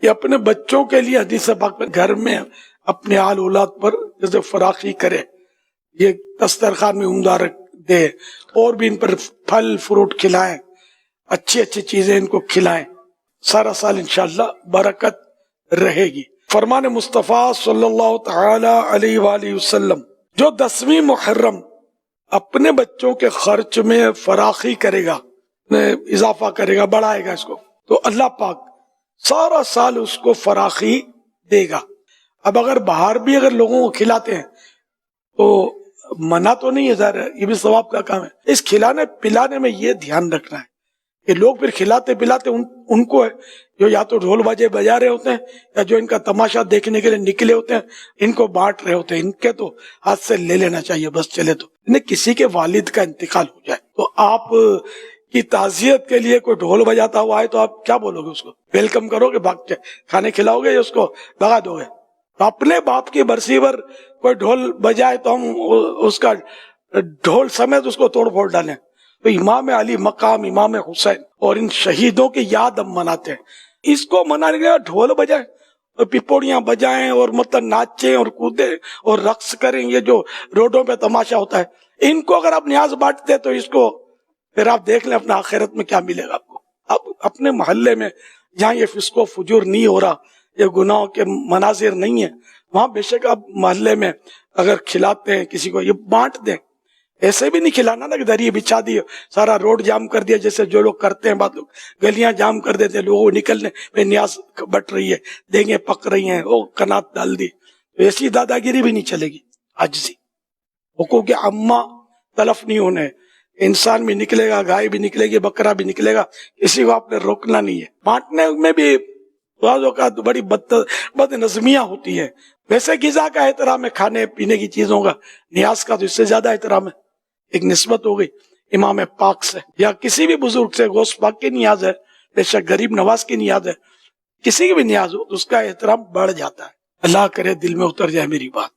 کہ اپنے بچوں کے لیے حدیث پاک میں گھر میں اپنے آل اولاد پر جیسے فراخی کرے، یہ دسترخوان میں عمدہ رکھ دے، اور بھی ان پر پھل فروٹ کھلائیں، اچھی اچھی چیزیں ان کو کھلائیں، سارا سال انشاءاللہ برکت رہے گی۔ فرمان مصطفیٰ صلی اللہ تعالی علیہ وآلہ وسلم جو 10ویں محرم اپنے بچوں کے خرچ میں فراخی کرے گا، اضافہ کرے گا، بڑھائے گا اس کو، تو اللہ پاک سارا سال اس کو فراخی دے گا۔ اب اگر باہر بھی اگر لوگوں کو کھلاتے ہیں تو منع تو نہیں ہے، ظاہر ہے یہ بھی ثواب کا کام ہے۔ اس کھلانے پلانے میں یہ دھیان رکھنا ہے کہ لوگ پھر کھلاتے پلاتے ان کو ہے جو یا تو ڈھول باجے بجا رہے ہوتے ہیں یا جو ان کا تماشا دیکھنے کے لیے نکلے ہوتے ہیں، ان کو بانٹ رہے ہوتے ہیں، ان کے تو ہاتھ سے لے لینا چاہیے بس چلے تو۔ کسی کے والد کا انتقال ہو جائے تو آپ کی تعزیت کے لیے کوئی ڈھول بجاتا ہوا ہے تو آپ کیا بولو گے؟ اس کو ویلکم کرو گے، بھاگ کے کھانے کھلاؤ گے یا اس کو بھگا دو گے؟ تو اپنے باپ کی برسی پر کوئی ڈھول بجائے تو ہم اس کا ڈھول سمیت اس کو توڑ پھوڑ ڈالیں؟ تو امام علی مقام، امام حسین اور ان شہیدوں کی یاد ہم مناتے ہیں، اس کو منانے کے لیے ڈھول بجائیں اور پپوڑیاں بجائیں اور مطلب ناچیں اور کودیں اور رقص کریں، یہ جو روڈوں پہ تماشا ہوتا ہے، ان کو اگر آپ نیاز بانٹتے تو اس کو پھر آپ دیکھ لیں اپنا آخرت میں کیا ملے گا آپ کو۔ اب اپنے محلے میں جہاں یہ فسق و فجور نہیں ہو رہا، یہ گناہوں کے مناظر نہیں ہے، وہاں بے شک آپ محلے میں اگر کھلاتے ہیں کسی کو، یہ بانٹ دیں۔ ایسے بھی نہیں کھلانا نا کہ دری بچھا دی سارا روڈ جام کر دیا، جیسے جو لوگ کرتے ہیں، بعض لوگ گلیاں جام کر دیتے ہیں، لوگوں کو نکلنے پہ نیاز بٹ رہی ہے، دینگیں پک رہی ہیں، وہ کنات ڈال دی، ایسی دادا گیری بھی نہیں چلے گی۔ عاجزی، حقوق عامہ تلف نہیں ہونے، انسان بھی نکلے گا، گائے بھی نکلے گی، بکرا بھی نکلے گا، کسی کو آپ نے روکنا نہیں ہے۔ بانٹنے میں بھی بعض اوقات بڑی بد نظمیاں ہوتی ہیں۔ ویسے غذا کا احترام ہے، کھانے پینے کی چیزوں کا، نیاز کا تو اس سے زیادہ احترام ہے۔ ایک نسبت ہو گئی امام پاک سے یا کسی بھی بزرگ سے، غوث پاک کی نیاز ہے، بے شک غریب نواز کی نیاز ہے، کسی کی بھی نیاز ہو تو اس کا احترام بڑھ جاتا ہے۔ اللہ کرے دل میں اتر جائے میری بات۔